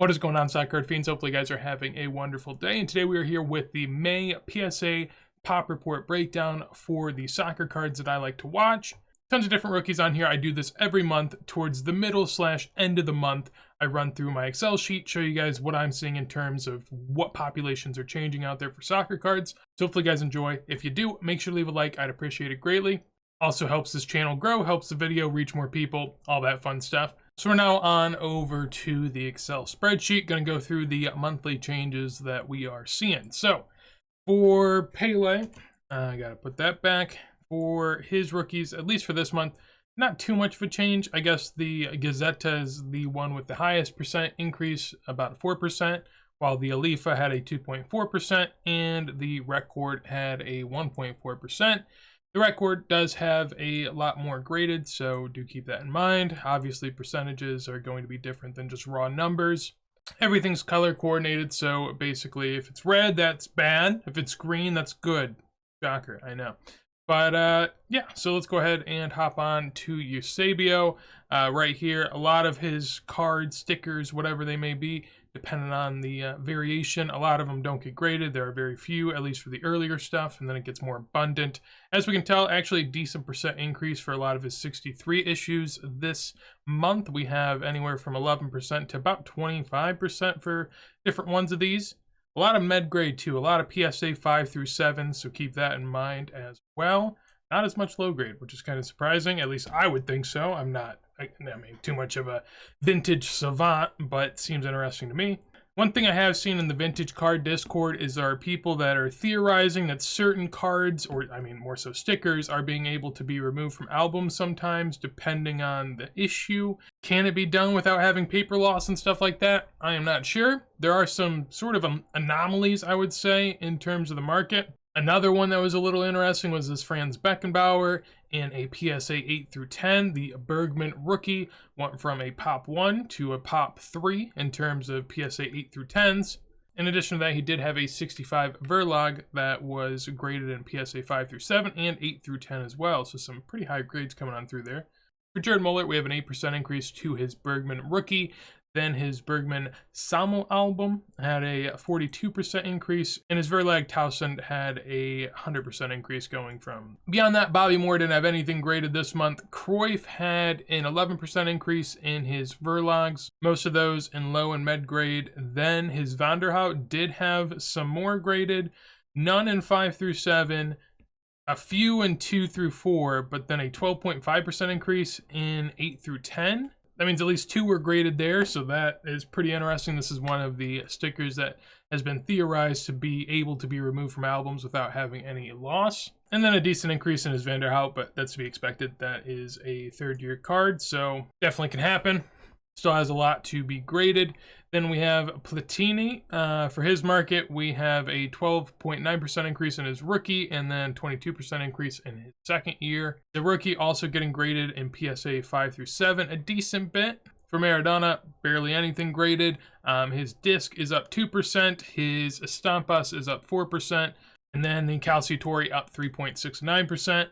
What is going on, Soccer Card Fiends? Hopefully you guys are having a wonderful day. And today we are here with the May PSA Pop Report breakdown for the soccer cards that I like to watch. Tons of different rookies on here. I do this every month towards the middle/end of the month. I run through my Excel sheet, show you guys what I'm seeing in terms of what populations are changing out there for soccer cards. So hopefully you guys enjoy. If you do, make sure to leave a like. I'd appreciate it greatly. Also helps this channel grow, helps the video reach more people, all that fun stuff. So we're now on over to the Excel spreadsheet. Going to go through the monthly changes that we are seeing. So for Pele, I got to put that back. For his rookies, at least for this month, not too much of a change. I guess the Gazzetta is the one with the highest percent increase, about 4%, while the Alifa had a 2.4% and the Record had a 1.4%. The Record does have a lot more graded, so do keep that in mind. Obviously, percentages are going to be different than just raw numbers. Everything's color coordinated, so basically if it's red, that's bad. If it's green, that's good. Shocker, I know. But yeah, so let's go ahead and hop on to Eusebio. Right here, a lot of his cards, stickers, whatever they may be, depending on the variation, a lot of them don't get graded. There are very few, at least for the earlier stuff, and then it gets more abundant. As we can tell, actually a decent percent increase for a lot of his 63 issues this month. We have anywhere from 11% to about 25% for different ones of these. A lot of med grade too, a lot of PSA 5 through 7, so keep that in mind as well. Not as much low grade, which is kind of surprising. At least I would think so. I'm not, I mean, too much of a vintage savant, but seems interesting to me. One thing I have seen in the vintage card Discord is there are people that are theorizing that certain cards, or I mean more so stickers, are being able to be removed from albums sometimes, depending on the issue. Can it be done without having paper loss and stuff like that? I am not sure. There are some sort of anomalies, I would say, in terms of the market. Another one that was a little interesting was this Franz Beckenbauer in a PSA 8 through 10. The Bergman rookie went from a Pop 1 to a Pop 3 in terms of PSA 8 through 10s. In addition to that, he did have a 65 Verlag that was graded in PSA 5 through 7 and 8 through 10 as well. So some pretty high grades coming on through there. For Jared Muller, we have an 8% increase to his Bergman rookie. Then his Bergman Samo album had a 42% increase, and his Verlag Townsend had a 100% increase going from. Beyond that, Bobby Moore didn't have anything graded this month. Cruyff had an 11% increase in his Verlags, most of those in low and med grade. Then his Van der Hout did have some more graded, none in 5 through 7, a few in 2 through 4, but then a 12.5% increase in 8 through 10. That means at least 2 were graded there, so that is pretty interesting. This is one of the stickers that has been theorized to be able to be removed from albums without having any loss. And then a decent increase in his Van der Hout, but that's to be expected. That is a third-year card, so definitely can happen. Still has a lot to be graded. Then we have Platini. For his market, we have a 12.9% increase in his rookie and then 22% increase in his second year. The rookie also getting graded in PSA 5 through 7, a decent bit. For Maradona, barely anything graded. His disc is up 2%, his Estampas is up 4%, and then the Calciatori up 3.69%.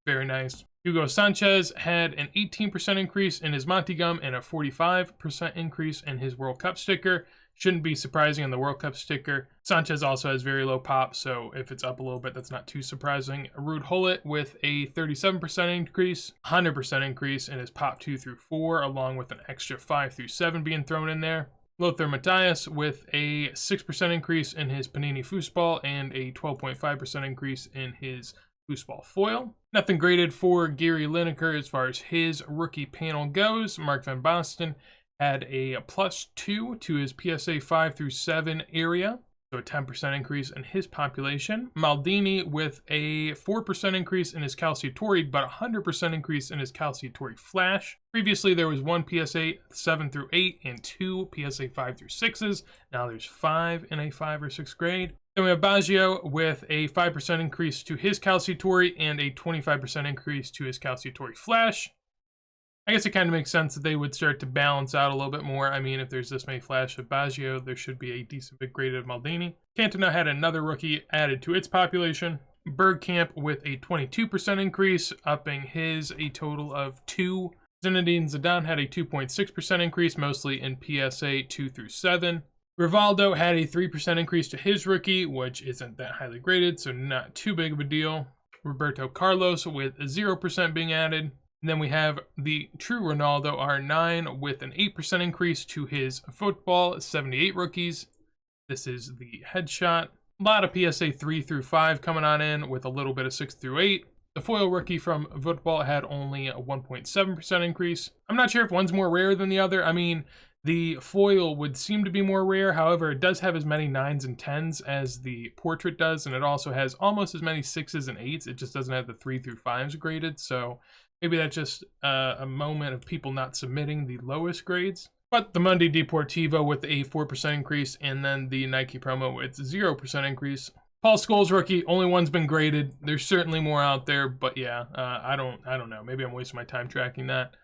Very nice. Hugo Sanchez had an 18% increase in his Monty Gum and a 45% increase in his World Cup sticker. Shouldn't be surprising on the World Cup sticker. Sanchez also has very low pop, so if it's up a little bit, that's not too surprising. Ruud Gullit with a 37% increase, 100% increase in his Pop 2 through 4, along with an extra 5 through 7 being thrown in there. Lothar Matthäus with a 6% increase in his Panini Fußball and a 12.5% increase in his Foosball foil. Nothing graded for Gary Lineker as far as his rookie panel goes. Mark van Basten had a +2 to his PSA 5 through 7 area, so a 10% increase in his population. Maldini with a 4% increase in his Calciatori, but 100% increase in his Calciatori Flash. Previously, there was 1 PSA 7 through 8 and 2 PSA 5 through 6s. Now there's 5 in a 5 or 6 grade. Then we have Baggio with a 5% increase to his Calciatori and a 25% increase to his Calciatori Flash. I guess it kind of makes sense that they would start to balance out a little bit more. I mean, if there's this many Flash of Baggio, there should be a decent bit graded of Maldini. Cantona had another rookie added to its population. Bergkamp with a 22% increase, upping his a total of 2 Zinedine Zidane had a 2.6% increase, mostly in PSA 2 through 7. Rivaldo had a 3% increase to his rookie, which isn't that highly graded, so not too big of a deal. Roberto Carlos with 0% being added. And then we have the true Ronaldo R9 with an 8% increase to his football 78 rookies. This is the headshot. A lot of PSA 3 through 5 coming on in with a little bit of 6 through 8. The foil rookie from football had only a 1.7% increase. I'm not sure if one's more rare than the other. I mean, the foil would seem to be more rare. However, it does have as many 9s and 10s as the portrait does, and it also has almost as many 6s and 8s. It just doesn't have the 3 through 5s graded, so maybe that's just a moment of people not submitting the lowest grades. But the Monday Deportivo with a 4% increase, and then the Nike promo with 0% increase. Paul Scholes rookie, only one's been graded. There's certainly more out there, but yeah, I don't know. Maybe I'm wasting my time tracking that.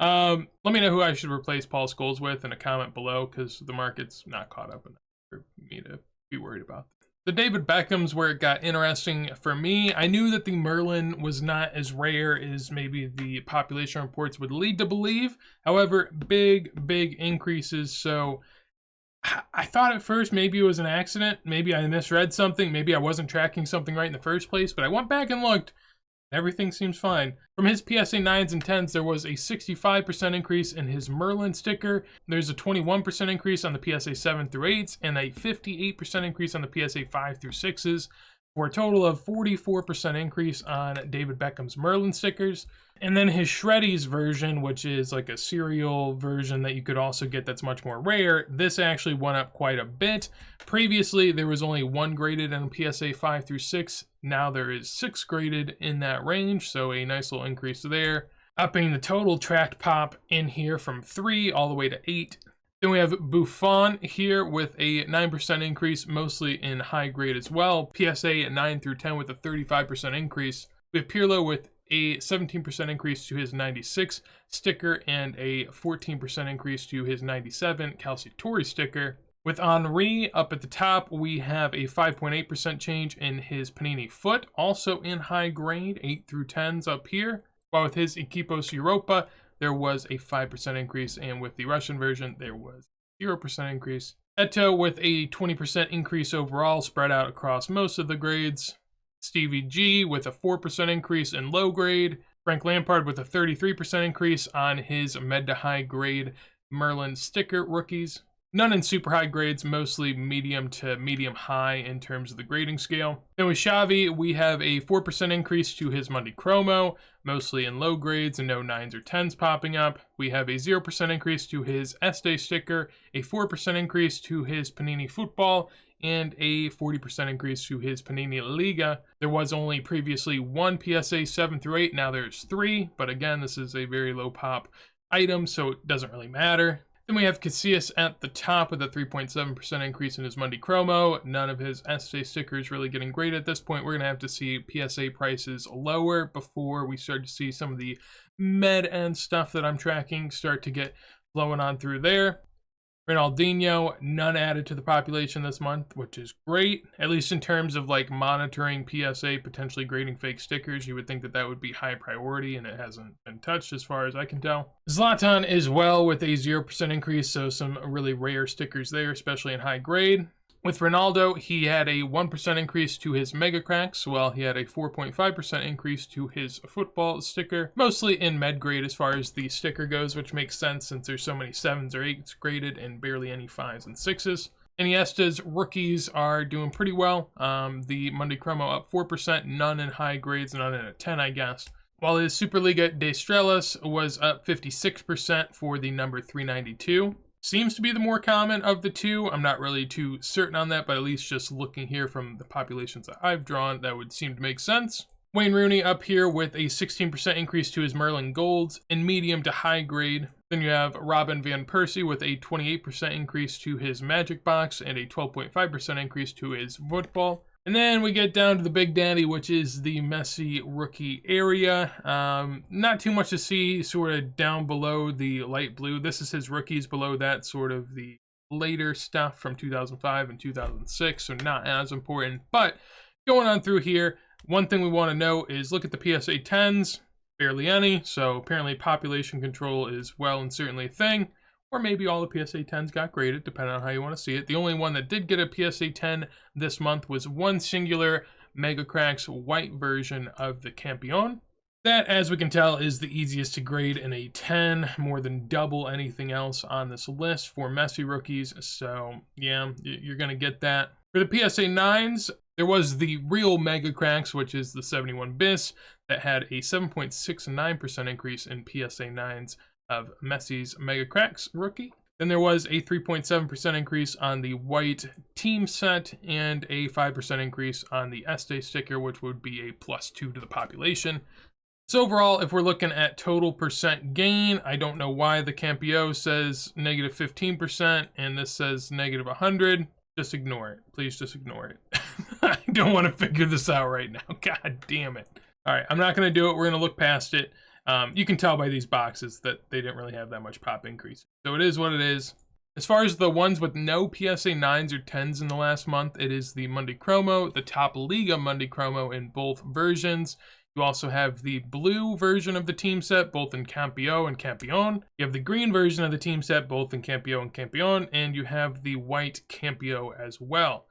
Let me know who I should replace Paul Scholes with in a comment below, because the market's not caught up enough for me to be worried about. The David Beckham's where it got interesting for me. I knew that the Merlin was not as rare as maybe the population reports would lead to believe. However, big increases. So I thought at first maybe it was an accident. Maybe I misread something. Maybe I wasn't tracking something right in the first place. But I went back and looked. Everything seems fine. From his PSA 9s and 10s, there was a 65% increase in his Merlin sticker. There's a 21% increase on the PSA 7 through 8s, and a 58% increase on the PSA 5 through 6s, for a total of 44% increase on David Beckham's Merlin stickers. And then his Shreddies version, which is like a serial version that you could also get that's much more rare, this actually went up quite a bit. Previously, there was only 1 graded in PSA 5 through 6. Now there is 6 graded in that range, so a nice little increase there. Upping the total tracked pop in here from 3 all the way to 8. Then we have Buffon here with a 9% increase, mostly in high grade as well. PSA at 9 through 10 with a 35% increase. We have Pirlo with a 17% increase to his 96 sticker and a 14% increase to his 97 Calciatore sticker. With Henry up at the top, we have a 5.8% change in his Panini foot, also in high grade, 8 through 10s up here. While with his Equipos Europa, there was a 5% increase, and with the Russian version, there was 0% increase. Eto with a 20% increase overall, spread out across most of the grades. Stevie G with a 4% increase in low grade. Frank Lampard with a 33% increase on his med to high grade Merlin sticker rookies. None in super high grades, mostly medium to medium high in terms of the grading scale. Then with Xavi, we have a 4% increase to his Monday Chromo, mostly in low grades and no 9s or 10s popping up. We have a 0% increase to his Este sticker, a 4% increase to his Panini Football, and a 40% increase to his Panini Liga. There was only previously 1 PSA 7 through 8, now there's 3, but again, this is a very low pop item, so it doesn't really matter. Then we have Casillas at the top with a 3.7% increase in his Monday Chromo. None of his Este stickers really getting graded at this point. We're going to have to see PSA prices lower before we start to see some of the med end stuff that I'm tracking start to get flowing on through there. Ronaldinho, none added to the population this month, which is great. At least in terms of like monitoring PSA, potentially grading fake stickers, you would think that that would be high priority, and it hasn't been touched as far as I can tell. Zlatan as well with a 0% increase, so some really rare stickers there, especially in high grade. With Ronaldo, he had a 1% increase to his Mega Cracks, while he had a 4.5% increase to his football sticker, mostly in med grade as far as the sticker goes, which makes sense since there's so many 7s or 8s graded and barely any 5s and 6s. Iniesta's rookies are doing pretty well. The Monday Chromo up 4%, none in high grades, none in a 10, I guess. While his Superliga de Estrellas was up 56% for the number 392. Seems to be the more common of the two. I'm not really too certain on that, but at least just looking here from the populations that I've drawn, that would seem to make sense. Wayne Rooney up here with a 16% increase to his Merlin Golds in medium to high grade. Then you have Robin Van Persie with a 28% increase to his Magic Box and a 12.5% increase to his Football. And then we get down to the big daddy, which is the Messi rookie area. Not too much to see sort of down below the light blue. This is his rookies. Below that, sort of the later stuff from 2005 and 2006, so not as important. But going on through here, one thing we want to know is look at the PSA 10s. barely any. So apparently population control is well and certainly a thing. Or maybe all the PSA 10s got graded, depending on how you want to see it. The only one that did get a PSA 10 this month was one singular Mega Cracks white version of the Campeon. That, as we can tell, is the easiest to grade in a 10, more than double anything else on this list for Messi rookies. So yeah, you're going to get that. For the PSA 9s, there was the real Mega Cracks, which is the 71 bis, that had a 7.69% increase in PSA 9s of Messi's Mega Cracks rookie. Then there was a 3.7% increase on the white team set and a 5% increase on the Este sticker, which would be a +2 to the population. So overall, if we're looking at total percent gain, I don't know why the Campio says -15% and this says -100. Just ignore it. Please just ignore it. I don't want to figure this out right now. God damn it. All right, I'm not going to do it. We're going to look past it. You can tell by these boxes that they didn't really have that much pop increase. So it is what it is. As far as the ones with no PSA 9s or 10s in the last month, it is the Monday Chromo, the Top Liga Monday Chromo in both versions. You also have the blue version of the team set, both in Campio and Campeon. You have the green version of the team set, both in Campio and Campeon. And you have the white Campio as well.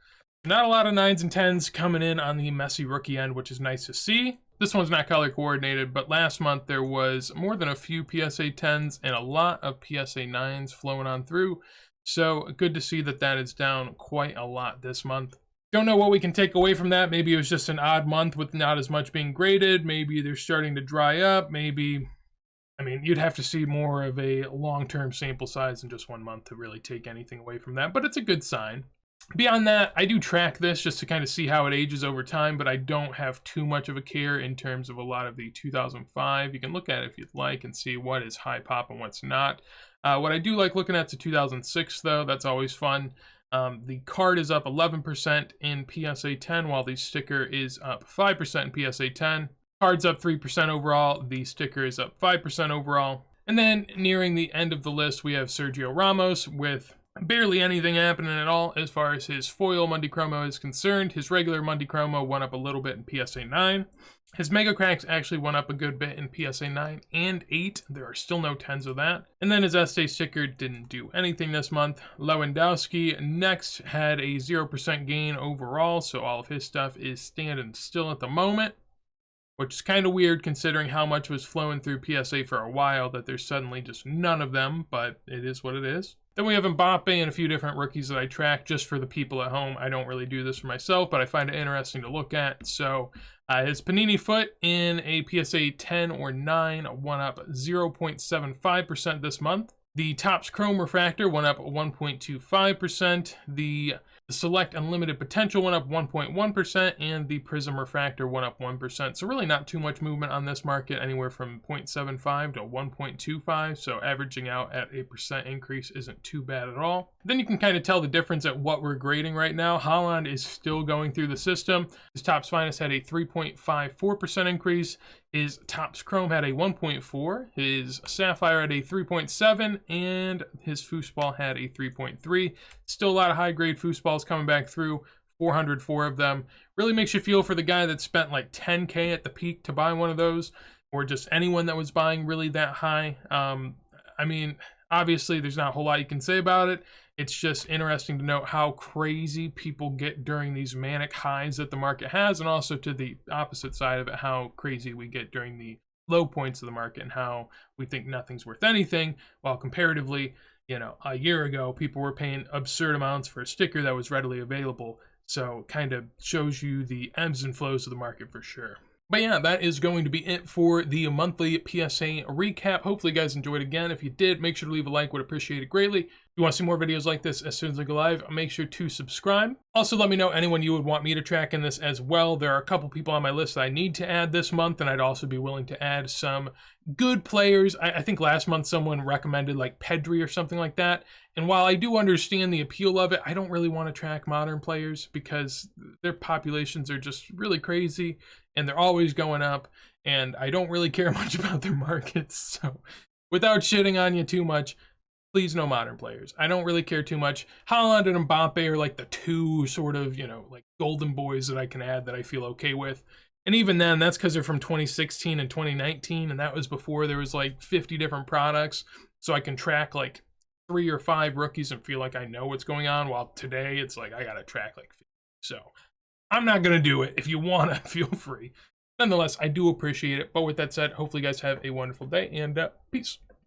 Not a lot of 9s and 10s coming in on the Messi rookie end, which is nice to see. This one's not color coordinated, but last month there was more than a few PSA 10s and a lot of PSA 9s flowing on through. So good to see that that is down quite a lot this month. Don't know what we can take away from that. Maybe it was just an odd month with not as much being graded. Maybe they're starting to dry up. Maybe, I mean, you'd have to see more of a long-term sample size in just 1 month to really take anything away from that, but it's a good sign. Beyond that, I do track this just to kind of see how it ages over time, but I don't have too much of a care in terms of a lot of the 2005. You can look at it if you'd like and see what is high pop and what's not. What I do like looking at is 2006, though. That's always fun. The card is up 11% in PSA 10, while the sticker is up 5% in PSA 10. Card's up 3% overall. The sticker is up 5% overall. And then nearing the end of the list, we have Sergio Ramos with barely anything happening at all as far as his foil Monday Chromo is concerned. His regular Monday Chromo went up a little bit in PSA 9. His Mega Cracks actually went up a good bit in PSA 9 and 8. There are still no 10s of that. And then his Este sticker didn't do anything this month. Lewandowski next had a 0% gain overall, so all of his stuff is standing still at the moment, which is kind of weird considering how much was flowing through PSA for a while, that there's suddenly just none of them, but it is what it is. Then we have Mbappe and a few different rookies that I track just for the people at home. I don't really do this for myself, but I find it interesting to look at. So his Panini foot in a PSA 10 or 9 went up 0.75% this month. The Topps Chrome Refractor went up 1.25%. The Select Unlimited Potential went up 1.1%, and the Prism Refractor went up 1%. So really not too much movement on this market, anywhere from 0.75 to 1.25. So averaging out at a % increase isn't too bad at all. Then you can kind of tell the difference at what we're grading right now. Holland is still going through the system. His Topps Finest had a 3.54% increase. His Topps Chrome had a 1.4, his Sapphire had a 3.7, and his foosball had a 3.3. Still a lot of high-grade foosballs coming back through, 404 of them. Really makes you feel for the guy that spent like $10K at the peak to buy one of those, or just anyone that was buying really that high. I mean, obviously there's not a whole lot you can say about it. It's just interesting to note how crazy people get during these manic highs that the market has, and also to the opposite side of it, how crazy we get during the low points of the market and how we think nothing's worth anything, while comparatively, you know, a year ago, people were paying absurd amounts for a sticker that was readily available. So kind of shows you the ebbs and flows of the market for sure. But yeah, that is going to be it for the monthly PSA recap. Hopefully you guys enjoyed again. If you did, make sure to leave a like, would appreciate it greatly. If you want to see more videos like this as soon as I go live, make sure to subscribe. Also, let me know anyone you would want me to track in this as well. There are a couple people on my list that I need to add this month, and I'd also be willing to add some good players. I think last month someone recommended like Pedri or something like that. And while I do understand the appeal of it, I don't really want to track modern players because their populations are just really crazy and they're always going up, and I don't really care much about their markets. So without shitting on you too much, please no modern players. I don't really care too much. Haaland and Mbappe are like the two sort of, you know, like golden boys that I can add that I feel okay with. And even then, that's because they're from 2016 and 2019, and that was before there was like 50 different products. So I can track like 3 or 5 rookies and feel like I know what's going on, while today it's like I gotta track like 50. So I'm not gonna do it. If you wanna, feel free. Nonetheless, I do appreciate it. But with that said, hopefully you guys have a wonderful day, and peace.